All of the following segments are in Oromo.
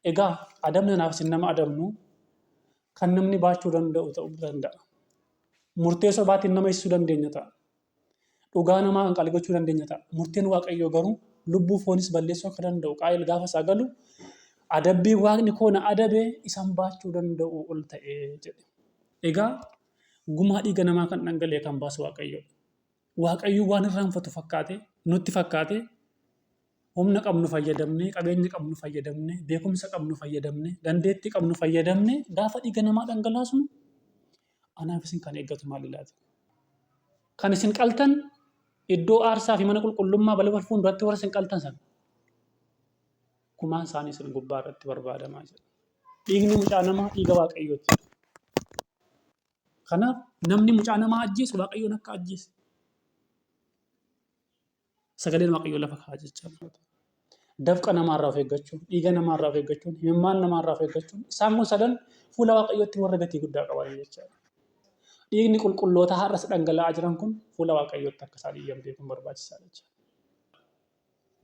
Egaa adabni naaf isin nama adabnu kan namni baachuu danda'u ta'uu danda'a. Murtee sobaatiin nama ibsuu dandeenya ta'a. Dhugaa namaa kan qalqachuu dandeenya ta'a. Murteen Waaqayyoo garuu lubbuu foonis balleessuu akka danda'u qaayil gaafa isaa galu adabbii waaqni koo na adabe isan baachuu danda'u ol ta'ee jedhe. Egaa gumaa dhiiga namaa kan dhangala'e kan baasu Waaqayyoodha. Waaqayyo waan irraanfatu fakkaate nutti fakkaate humna qabnu fayyadamnee qabeenya qabnu fayyadamnee beekumsa qabnu fayyadamnee dandeettii qabnu fayyadamnee gaafa dhiiga namaa dhangalaasnu anaaf isin kan eeggatu maali laata? Kan isin qaltan iddoo aarsaa fi mana qulqullummaa balbala fuulduratti warra isin qaltan sana kumaan isaanii isin gubbaa irratti barbaadamaa jira. Dhiigni mucaa namaa dhiiga Waaqayyooti. Kanaaf namni mucaa namaa ajjeesu Waaqayyoon akka ajjeese. Sagaleen Waaqayyoo lafa kaa'aa jechaa dafqa namaarraa of eeggachuun, dhiiga namaarraa of eeggachuun, himimmaan namaarraa of eeggachuun isaan kun sadan fuula Waaqayyootti warra gatii guddaa qaban jechaadha. Dhiigni qulqulloota har'as dhangala'aa jiran kun fuula Waaqayyootti akka isaan iyyan beekuun barbaachisaadha jechuudha.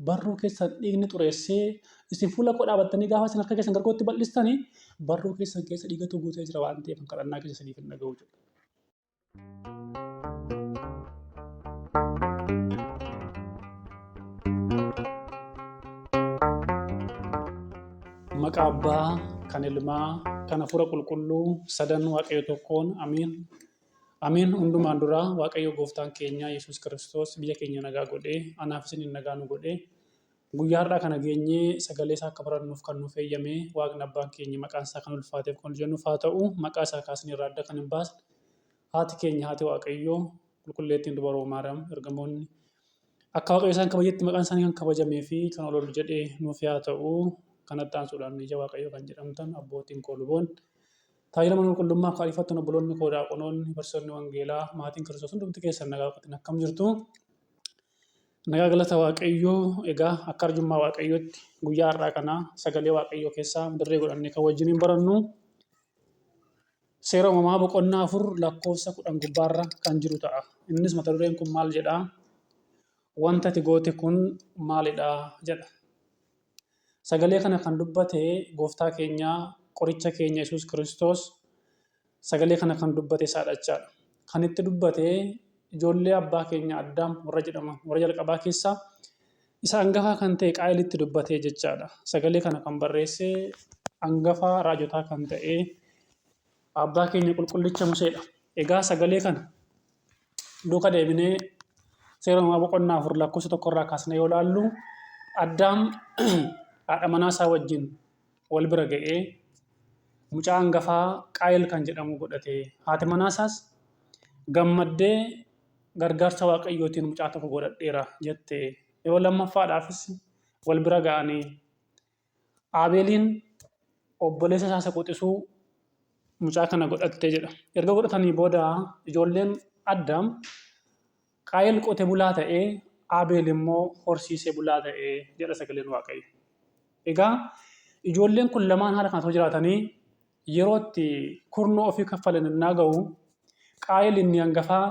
Barruu keessan dhiigni xureessee isin fuula koo dhaabattanii gaafa isin harka keessan gargootti bal'istanii barruu keessan keessa dhiigatu guutee jira waan ta'eef kadhannaa keessa saniif hin dhaga'u jechuudha. Maqaa Abbaa, kan Ilmaa, kan Hafuura Qulqulluu sadan Waaqayyo tokkoon amiin. Amiin hundumaan dura Waaqayyo gooftaan keenya Yesuus Kiristoos biyya keenya nagaa godhee anaaf isin nagaa nu godhee guyyaa har'aa kana geenyee sagalee isaa akka barannuuf kan nuuf eeyyame Waaqni abbaan keenya maqaan isaa kan ulfaateef kan jennuuf haa ta'u maqaa isaa kaasnee irraa adda kan hin baasne haati keenya haati Waaqayyoo qulqulleettiin dubaroo Maariyaam ergamoonni akka Waaqayyo isaan kabajetti maqaan isaanii kan kabajamee fi kan ol jedhee nuuf haa ta'u kanatti aansuudhaan ija Waaqayyoo kan jedhamtan abbootiin koo luboonni tajaajila mana qulqullummaa kaalifattoon obboloonni koo daaqonoonni barsiisonni wangeelaa maatiin Kiristoos hundumti keessan nagaa qotin akkam jirtu. Nagaa galata Waaqayyoo egaa akka arjummaa Waaqayyootti guyyaa har'aa kana sagalee Waaqayyoo keessaa dirree godhannee kan wajjiniin barannu seera uumamaa boqonnaa 4 lakkoofsa 10 gubbaarra kan jiru ta'a. Innis mata dureen kun maal jedhaa? Wanta ati goote kun maalidhaa jedha. Sagalee kana kan dubbate gooftaa keenya qoricha keenya Yesuus Kiristoos sagalee kana kan dubbate isaadha jechaadha. Kan itti dubbate ijoollee abbaa keenya Addaam warra jedhaman warra jalqabaa keessaa isa hangafaa kan ta'e Qaayilitti dubbatee jechaadha. Sagalee kana kan barreesse hangafaa raajotaa kan ta'e abbaa keenya qulqullicha Museedha. Egaa sagalee kana duuka deebinee seera uumamaa boqonnaa 4 lakkoofsa 1 irraa kaasnee yoo ilaallu Addaam haadha manaa isaa wajjin wal bira ga'ee mucaa hangafaa Qaayil kan jedhamu godhatee haati manaa isaas gammaddee gargaarsa Waaqayyootiin mucaa tokko godhadheera jettee yeroo lammaffaadhaafis wal bira ga'anii Aabeeliin obboleessa isaa quxisuu mucaa kana godhattee jedha. Erga godhatanii booda ijoolleen Addaam Qaayil qote bulaa ta'ee Aabeel immoo horsiisee bulaa ta'ee jedha sagaleen Waaqayyo. Egaa ijoolleen kun lamaan haala kanatti jiraatanii yeroo itti kurnoo ofii kaffalan innaa ga'u Qaayil inni hangafaa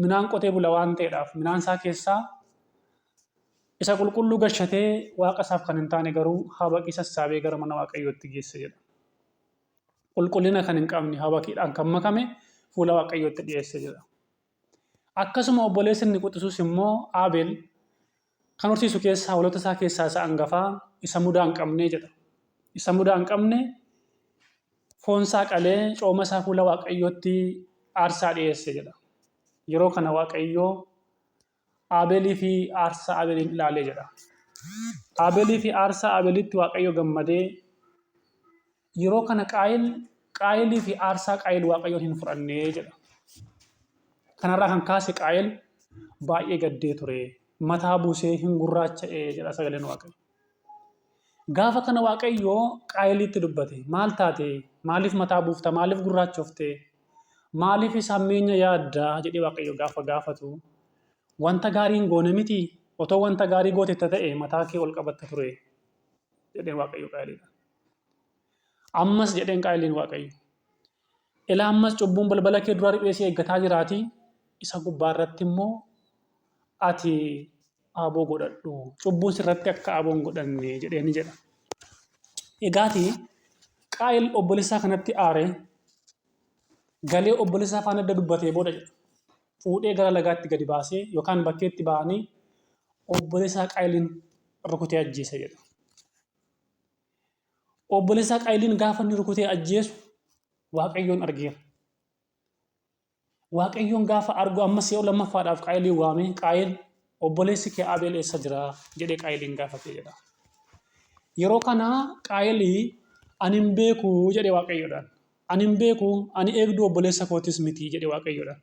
midhaan qotee bula waan ta'eedhaaf midhaan isaa keessaa isa qulqulluu gashatee waaqa isaaf kan hin taane garuu habaqii sassaabee gara mana Waaqayyootti geesse jedha. Qulqullina kan hin qabne habaqiidhaan kan makame fuula Waaqayyootti dhiyeesse jedha. Akkasuma obboleessi inni quxisuus immoo Aabeel kan horsiisu keessaa hoolota isaa keessaa isa hangafaa isa mudaa hin qabnee jedha. Isa mudaa hin qabne foon isaa qalee cooma isaa fuula Waaqayyootti aarsaa dhiyeesse jedha. Yeroo kana Waaqayyoo Aabeelii fi aarsaa Aabeeliin ilaalee jedha. Aabeelii fi aarsaa Aabeelitti Waaqayyo gammadee yeroo kana Qaayilii fi aarsaa Qaayil Waaqayyoon hin fudhannee jedha. Kanarraa kan kaase Qaayil baay'ee gaddee ture. Mataa buusee hin gurraacha'ee jedha sagaleen Waaqayyo. Gaafa kana Waaqayyoo Qaayilitti dubbate maal taate maaliif mataa buufta maaliif gurraachofte maaliif sammeenya yaaddaa jedhee Waaqayyo gaafa gaafatu wanta gaarii hin goone miti otoo wanta gaarii gooteetta ta'e mataa kee ol qabatta ture jedheen Waaqayyo Qaayiliidha. Ammas jedheen Qaayiliin Waaqayyo ilaa ammas cubbuun balbala kee dura riphee si eeggataa jiraati isa gubbaa irratti immoo ati aboo godhadhu cubbuun sirratti akka aboon godhanne jedheeni jedha. Egaati qaayil obboleessaa kanatti aaree galee obboleessaa faana adda dubbatee booda jedha. Fuudhee gara lagaatti gadi baasee yookaan bakkeetti ba'anii obboleessaa qaayiliin rukutee ajjeese jedha. Obboleessaa qaayiliin gaafa inni rukutee ajjeesu Waaqayyoon argeera. Waaqayyoon gaafa argu ammas yoo lammaffaadhaaf qaayiliin waamee qaayil obboleessi kee Abeel eessa jira jedhee qaayiliin gaafatee jedha. Yeroo kana qaayilii ani hin beeku jedhee Waaqayyoodhaan. Ani hin beeku ani eegduu obboleessa kootis miti jedhee Waaqayyoodhaan.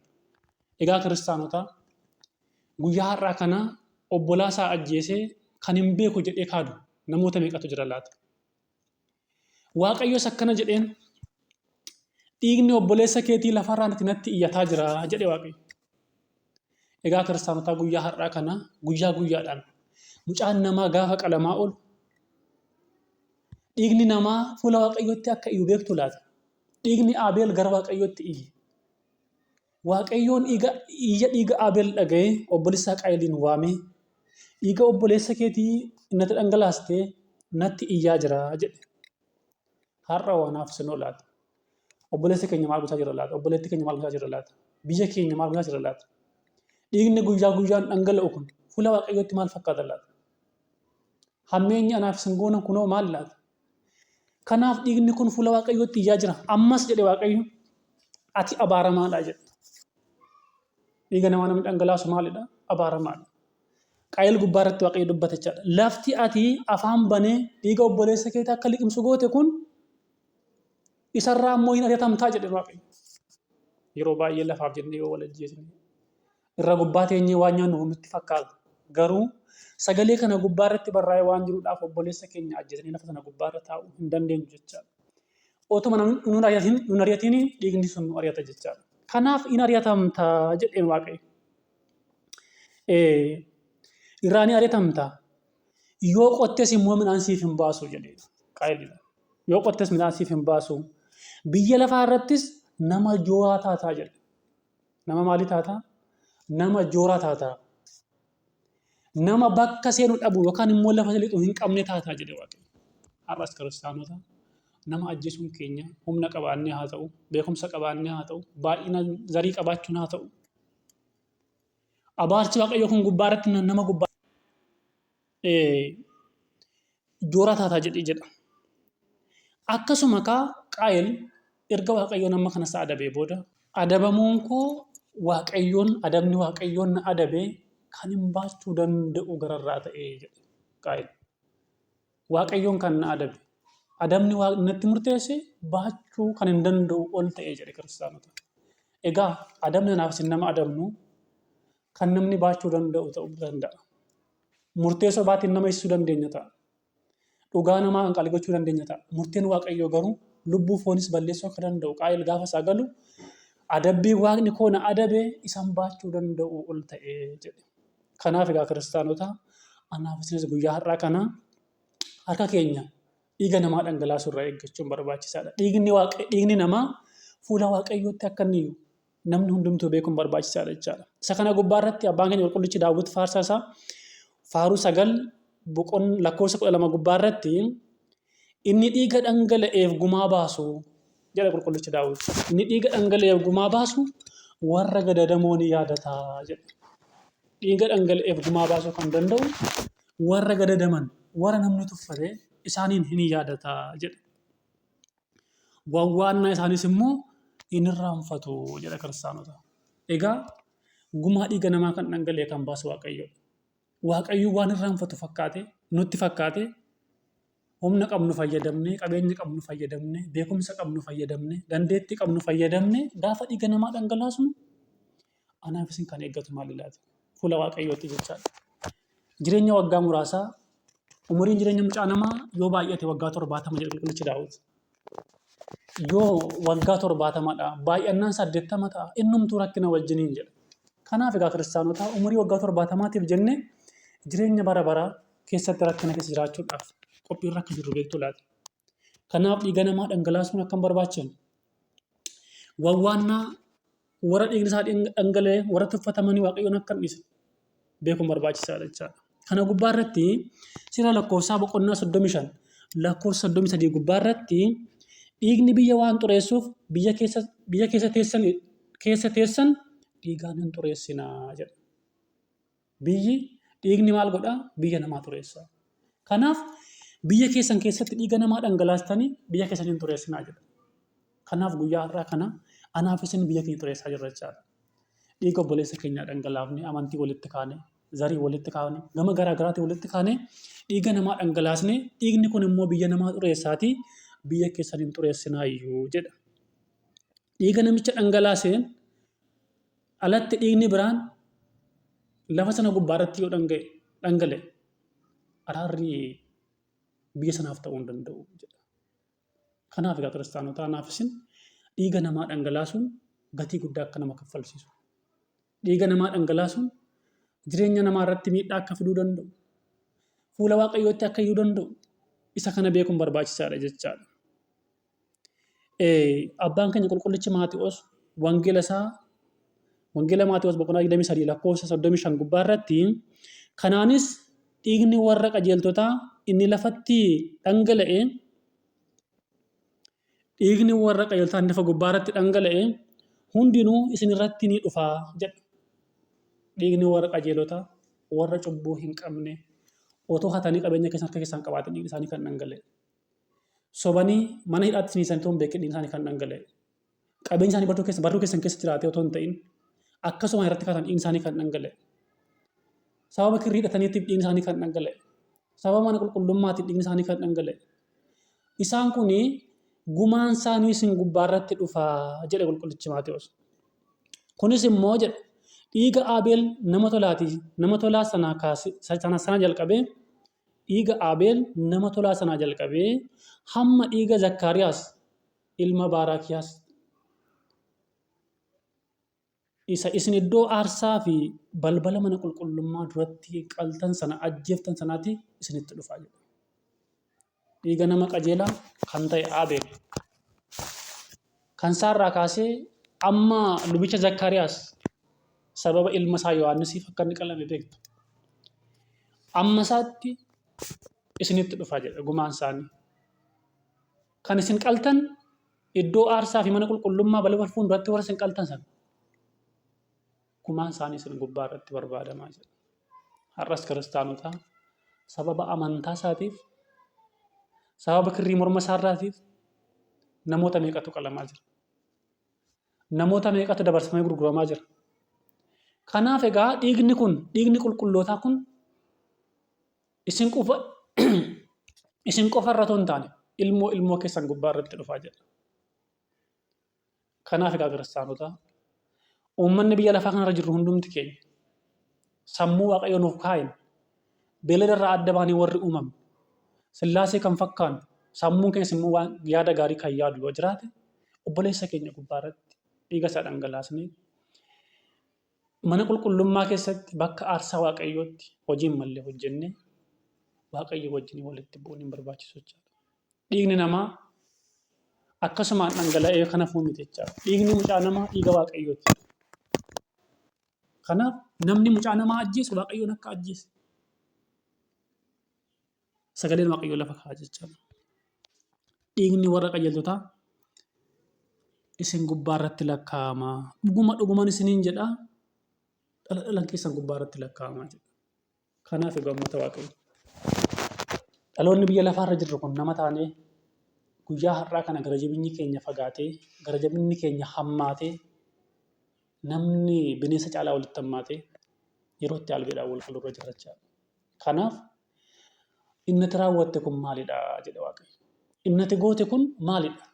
Egaa kiristaanota guyyaa har'aa kana obbolaasaa ajjeesee kan hin beeku jedhee kaadu namoota meeqatu jira laata? Waaqayyos akkana jedheen dhiigni obboleessa keetii lafarraa natti iyyataa jira jedhee Waaqayyo. Egaa kiristaanota guyyaa har'aa kana guyyaa guyyaadhaan mucaan namaa gaafa qalamaa oolu dhiigni namaa fuula Waaqayyootti akka iyyu beektu laata? Dhiigni Abeel gara Waaqayyootti iyye. Waaqayyoon iyya dhiiga Abeel dhaga'ee obboleessaa qaayiliin waamee dhiiga obboleessa keetii natti dhangalaastee natti iyyaa jira jedhe. Har'a waanaaf sinoo laata? Obboleessi keenya maal gochaa jira laata? Obboleettii keenya maal gochaa jira laata? Biyya keenya maal gochaa jira laata? Dhiigni guyyaa guyyaan dhangala'u kun fuula Waaqayyootti maal fakkaata laata? Hammeenyi anaaf sin goona kunoo maal laata? Kanaaf dhiigni kun fuula Waaqayyootti iyyaa jira. Ammas jedhe Waaqayyo ati abaaramaadha jedhe. Dhiiga namaa namni dhangalaasu maalidha? Abaaramaadha. Qaayil gubbaa irratti Waaqayyo dubbate jechaadha. Lafti ati afaan banee dhiiga obboleessa keetii akka liqimsu goote kun isarraa immoo hin ari'atamtaa jedhe Waaqayyo. Yeroo baay'ee lafaaf jennee yoo wal ajjeesne irra gubbaa teenyee waan nyaannu nutti fakkaata. Garuu sagalee kana gubbaa irratti barraa'ee waan jiruudhaaf obboleessa keenya ajjeesanii lafa sana gubbaa irra taa'uu hin dandeenyu jechaadha. Otuma nun ari'atiin dhiigni sun nu ari'ata jechaadha. Kanaaf hin ari'atamtaa jedheen Waaqayyo. Irraa ni ari'atamtaa. Yoo qottes immoo midhaan siif hin baasu jedhee qaayilidha. Yoo qottes midhaan siif hin baasu. Biyya lafaa irrattis nama jooraa taataa jedhe. Nama maalii taataa? Nama jooraa taataa. Nama bakka seenu dhabu yookaan immoo lafa lixu hin qabne taataa jedhe Waaqayyo. Har'as kiristaanota nama ajjeesuun keenya humna qabaannee haa ta'u, beekumsa qabaannee haa ta'u, baay'ina zarii qabaachuun haa ta'u. Abaarsi Waaqayyo kun gubbaa irratti nama gubbaa jooraa taataa jedha. Akkasuma qaayil erga Waaqayyoon amma kana isaa adabee booda adabamuun koo adabni Waaqayyoon na adabee kan hin baachuu danda'u gararraa ta'ee jedhe qaayil. Waaqayyoon kan na adabe adabni natti murteesse baachuu kan hin danda'u ol ta'ee jedhe kiristaanota. Egaa adabni anaaf isin nama adabnu kan namni baachuu danda'u ta'uu danda'a. Murteessoo baatiin nama ibsuu dandeenya ta'a. Dhugaa namaa kan qalqachuu dandeenya ta'a. Murteen Waaqayyoo garuu lubbuu foonis balleessuu akka danda'u qaayil gaafa isaa galu adabbii Waaqni koo na adabe isan baachuu danda'u ol ta'ee jedhe. Kanaaf egaa kiristaanota anaaf isinis guyyaa har'aa kana harka keenya dhiiga namaa dhangalaasuu irraa eeggachuun barbaachisaadha. Dhiigni namaa fuula Waaqayyootti akka inni namni hundumtuu beekuun barbaachisaadha jechaadha. Isa kana gubbaa irratti abbaan keenya qulqullichi Daawit faarsaa isaa faaruu 9 lakkoofsa 12 gubbaa irratti inni dhiiga dhangala'eef gumaa baasu jedha qulqullichi Daawit. Inni dhiiga dhangala'eef gumaa baasu warra gadadamoo ni yaadata jedha. Dhiiga dhangala'eef gumaa baasuu kan danda'u warra gadadaman warra namni tuffate isaaniin hin yaadata jedha. Wawwaannaa isaanis immoo hin irraanfatu jedha kiristaanota. Egaa gumaa dhiiga namaa kan dhangala'e kan baasu Waaqayyoodha. Waaqayyo waan irraanfatu nutti fakkaate humna qabnu fayyadamne, qabeenya qabnu fayyadamne, beekumsa qabnu fayyadamne, dandeettii qabnu fayyadamne gaafa dhiiga namaa dhangalaasnu anaaf isin kan eeggatu maali laata? Fuula Waaqayyootti jechaadha. Jireenya waggaa muraasaa umuriin jireenya mucaa namaa yoo baay'ate waggaa 70 jedha qulqullichi Daawit. Yoo waggaa 70dha baay'annaan 80 ta'a innumtuu rakkina wajjiniin jedha. Kanaaf egaa kiristaanota umurii waggaa 70tiif jennee jireenya bara baraa keessatti rakkina keessa jiraachuudhaaf qophiirra akka jirru beektu laata. Kanaaf dhiiga namaa dhangalaasuun akkam barbaachisan. Wawwaannaa warra dhiigni isaa dhangala'e warra tuffatamanii Waaqayyoon akka hin dhiisne beekuun barbaachisaadha jechaadha. Kana gubbaa irratti seera lakkoofsaa boqonnaa 35 lakkoofsa 33 gubbaarratti dhiigni biyya waan xureessuuf biyya keessa teessan dhiigaan hin xureessinaa jedha. Biyyi dhiigni maal godhaa? Biyya namaa xureessa. Kanaaf biyya keessan keessatti dhiiga namaa dhangalaastanii biyya keessan hin xureessinaa jedha. Kanaaf guyyaa har'aa kana anaaf isin biyya keenya xureessaa jirra jechaadha. Dhiiga obboleessa keenyaa dhangalaafne amantii walitti kaane zarii walitti kaane gama garaa garaatiin walitti kaane dhiiga namaa dhangalaasne dhiigni kun immoo biyya namaa xureessaatii biyya keessan hin xureessinaa iyyuu jedha. Dhiiga namicha dhangalaaseen alatti dhiigni biraan lafa sana gubbaarratti yoo dhangale araarri biyya sanaaf ta'uu hin danda'u jedha. Kanaaf egaa kiristaanota anaaf isin dhiiga namaa dhangalaasuun gatii guddaa akka nama kaffalchiisu. Dhiiga namaa dhangalaasuun jireenya namaa irratti miidhaa akka fiduu danda'u. Fuula waaqayyootti akka iyyuu danda'u. Isa kana beekuun barbaachisaadha jechaadha. Abbaan keenya qulqullichi Maatiyoos wangeela Maatiyoos boqonnaa 23 lakkoofsa 35 gubbaarratti kanaanis dhiigni warra qajeeltotaa inni lafatti dhangala'e dhiigni warra qajeeltotaa inni lafa gubbaarratti dhangala'e hundinuu isin irratti ni dhufa jedha. Dhiigni warra qajeelotaa warra cubbuu hin qabne otoo hatanii qabeenya keessan harka keessan qabaatan dhiigni isaanii kan dhangala'e. Sobanii mana hidhaatti siniisan ta'uun beekee dhiigni isaanii kan dhangala'e. Qabeenya isaanii barruu keessan keessa jiraatee otoo hin ta'in akkasuma irratti kaatan dhiigni isaanii kan dhangala'e. Sababa kirrii hidhataniitiif dhiigni isaanii kan dhangala'e. Sababa mana qulqullummaatiif dhiigni isaanii kan dhangala'e. Isaan kuni gumaan isaanii isin gubbaarratti dhufa jedhe qulqullichi Maatiyoos. Kunis immoo jedha dhiiga Abeel nama tolaa sana jalqabee dhiiga Abeel nama tolaa sanaa jalqabee hamma dhiiga Zakkaariyaas ilma Baaraakiyaas isa isin iddoo aarsaa fi balbala mana qulqullummaa duratti qaltan sana ajjeeftan sanaatti isinitti dhufaa jedha. Dhiiga nama qajeelaa kan ta'e Abeel kan saarraa kaasee amma lubicha Zakkaariyaas sababa ilma isaa Yohaannisiif akka inni qalame beektu. Amma isaatti isinitti dhufaa jedha gumaan isaanii. Kan isin qaltan iddoo aarsaa fi mana qulqullummaa balbala fuulduratti warra isin qaltan sana gumaan isaanii isin gubbaa irratti barbaadamaa jedha. Har'as kiristaanotaa sababa amantaa isaatiif sababa kirrii morma isaarraatiif namoota meeqatu qalamaa jira. Namoota meeqatu dabarsamee gurguramaa jira. Kanaaf egaa dhiigni qulqullootaa kun isin qofa irra otoo hin taane ilmoo keessan gubbaa irratti dhufaa jedha. Kanaaf egaa kiristaanotaa uummanni biyya lafaa kanarra jirru hundumti keenya sammuu waaqayyo nuuf kaa'een beelada irraa adda baanii warri uumame sillaasee kan fakkaannu sammuun keenya immoo waan yaada gaarii kan yaadu yoo jiraate obboleessa keenya gubbaa irratti dhiiga isaa dhangalaasnee mana qulqullummaa keessatti bakka aarsaa waaqayyootti hojiin mallee hojjennee waaqayyo wajjin walitti bu'uun hin barbaachisu jechaadha. Dhiigni namaa akkasumaan dhangala'ee kana fuumite jechaadha. Dhiigni mucaa namaa dhiiga waaqayyooti. Kanaaf namni mucaa namaa ajjeesu waaqayyoon akka ajjeese sagaleen waaqayyoo lafa kaa'a jechaadha. Dhiigni warra qajeeltotaa isin gubbaa irratti lakkaa'ama. Dhugumaan isiniin jedhaa dhalaan keessan gubbaa irratti lakkaa'amaa jedha. Kanaaf egaa uummata waaqayyo. Dhaloonni biyya lafaarra jirru kun nama taanee guyyaa har'aa kana gara jabinni keenya fagaatee gara jabinni keenya hammaatee namni bineensa caalaa walitti hammaatee yeroo itti albeedhaan wal qalurra jirachaa. Kanaaf inni ati raawwatte kun maalidha jedhe waaqayyo. Inni ati goote kun maalidha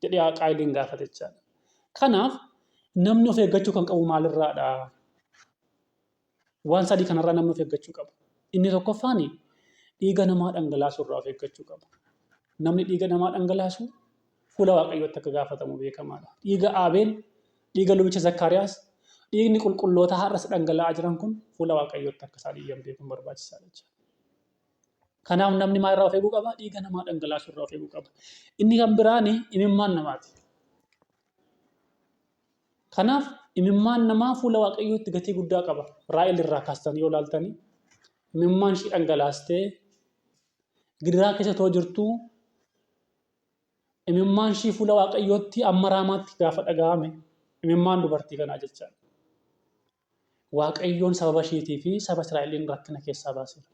jedhee Qaayiin gaafate jechaadha. Kanaaf namni of eeggachuu kan qabu maalirraadha? Waan sadii kanarraa namni of eeggachuu qaba. Inni tokkoffaan dhiiga namaa dhangalaasuu irraa of eeggachuu qaba. Namni dhiiga namaa dhangalaasu fuula waaqayyootti akka gaafatamu beekamaadha. Dhiiga Abeel, dhiiga lubicha Zakkaariyaas, dhiigni qulqulloota har'as dhangala'aa jiran kun fuula waaqayyootti akka isaan iyyan beekuun barbaachisaadha jechuudha. Kanaaf namni maal irraa of eeguu qaba? Dhiiga namaa dhangalaasuu irraa of eeguu qaba. Inni kan biraan imimmaan namaati. Kanaaf imimmaan namaa fuula waaqayyootti gatii guddaa qaba. Raa'el irraa kaastanii yoo ilaaltanii imimmaan ishii dhangalaastee gidiraa keessa too jirtu imimmaan ishii fuula waaqayyootti amma raamaatti gaafa dhaga'ame imimmaan dubartii kanaa jecha waaqayyoon sababa isheetii fi saba Israa'eliin rakkina keessaa baaseera.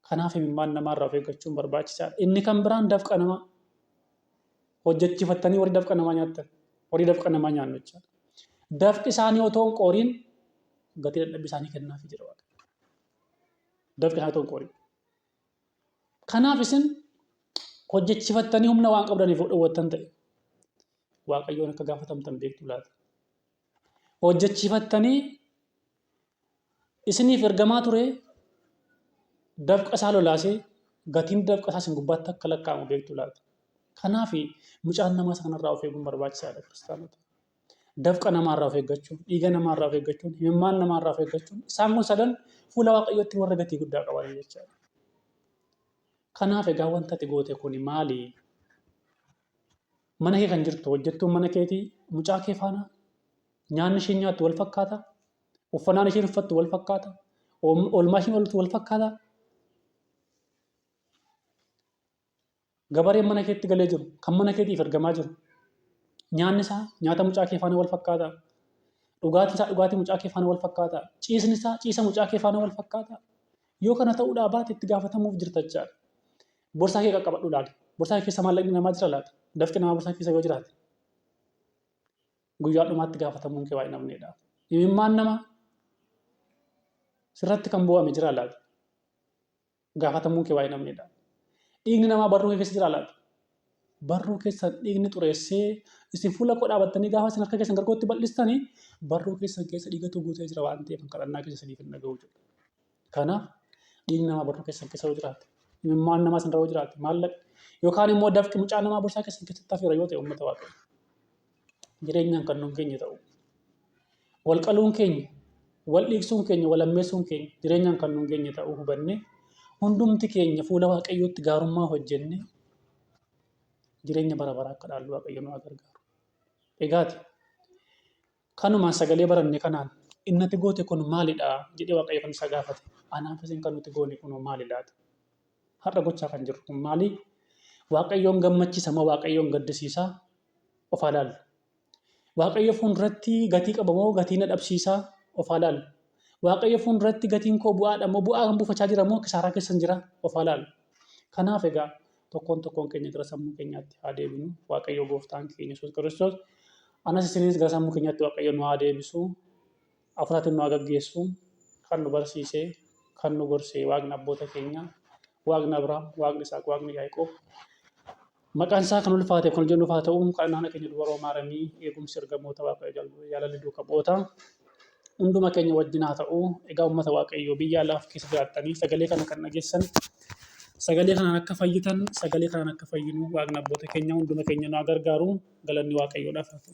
Kanaaf imimmaan namaarraa of eeggachuun barbaachisaadha. Inni kan biraan dafqa namaa hojjechiifattanii warri dafqa namaa nyaattan warri dafqa namaa nyaannu jechaadha. Dafqi isaanii otoo hin qooriin gatii dadhabbii isaanii kennaafii jira waaqayyo. Dafqi isaanii otoo hin qooriin. Kanaaf isin hojjechiifattanii humna waan qabdaniif dhowwattan ta'e waaqayyoon akka gaafatamtan beektu laata. Hojjechiifattanii isiniif ergamaa ture dafqa isaa lolaasee gatiin dafqa isaa isin gubbaatti akka lakkaa'amu beektu laata. Kanaaf mucaan namaa isa kanarraa of eeguun barbaachisaadha kiristaanota. Dafqa namaarraa of eeggachuun, dhiiga namaarraa of eeggachuun, imimmaan namaarraa of eeggachuun isaan kun sadan fuula waaqayyootti warra gatii guddaa qaban jechaadha. Kanaaf egaa wanta ati goote kuni maali? Mana kee kan jirtu hojjettuun mana keetii mucaa kee faana nyaanni isheen nyaattu wal fakkaata? Uffannaan isheen uffattu wal fakkaata? Oolmaa isheen ooltu wal fakkaata? Gabareen mana keetti galee jiru kan mana keetiif ergamaa jiru nyaanni isaa nyaata mucaa kee faana wal fakkaata? Dhugaatiin isaa dhugaatii mucaa kee faana wal fakkaata? Ciisni isaa ciisa mucaa kee faana wal fakkaata? Yoo kana ta'uudhaa baate itti gaafatamuuf jirta jechaadha. Borsaa kee qaqqabadhu laata. Borsaa kee keessa maallaqni namaa jira laata. Dafqi namaa borsaa keessa yoo jiraate guyyaa dhumaatti gaafatamuun kee waa'ee namneedha. Imimmaan namaa sirratti kan bu'ame jira laata. Gaafatamuun kee waa'ee namneedha. Dhiigni namaa barruu kee keessa jira laata. Barruu keessa dhiigni xureessee isin fuula koo dhaabattanii gaafa isin harka keessan gargootti bal'istanii barruu keessan keessa dhiigatu guutee jira waan ta'eef kadhannaa keessa saniif hin dhaga'u jedhu. Kanaaf dhiigni namaa barruu keessan keessa yoo jiraate imimmaan namaa isin irra yoo jiraate maallaqni yookaan immoo dafqi mucaa namaa borsaa keessan keessatti hafeera yoo ta'e uummata waaqayyo. Jireenyaan kan nuun keenya ta'u. Wal qaluun keenya, wal dhiigsuun keenya, wal ammeessuun keenya jireenyaan kan nuun keenya ta'uu hubanne hundumti keenya fuula waaqayyootti gaarummaa hojjenne jireenya bara baraa akka dhaallu waaqayyo nu gargaaru. Egaati kanumaan sagalee baranne kanaan inni ati goote kun maalidha jedhee waaqayyo kan isa gaafate. Anaaf isin kan nuti goone kun maalidha? Har'a gochaa kan jirru kun maali? Waaqayyoon gammachiisa moo waaqayyoon gaddisiisa? Of ilaalu. Waaqayyo fuulduratti gatii qaba moo gatii na dhabsiisa? Of ilaalu. Waaqayyo fuulduratti gatiin koo bu'aadha moo bu'aa kan buufachaa jira moo kisaaraa keessan jira? Of ilaalu. Kanaaf egaa tokkoon keenya gara sammuu keenyaatti haa deebinu. Waaqayyo gooftaan keenya Yesuus Kiristoos anas isinis gara sammuu keenyaatti waaqayyo nu haa deebisu. Hafuuraatiin nu haa gaggeessu. Kan nu barsiisee, kan nu gorsee waaqni abboota keenya, waaqni Abrahaam, waaqni Isaaq, waaqni Yaaqoob. Maqaan isaa kan ulfaate kan jennuuf haa ta'u kadhannaa keenya dubaroo maaramii eegumsi ergamoota waaqayyo jaalalli duukaa bu'oota. Hunduma keenya wajjin haa ta'u. Egaa uummata waaqayyoo biyya alaaf keessa jiraattanii sagalee kana kan dhageessan sagalee kanaan akka fayyitan sagalee kanaan akka fayyinu waaqni abboota keenya hunduma keenya nu haa gargaaru. Galanni waaqayyoodhaaf haa ta'u.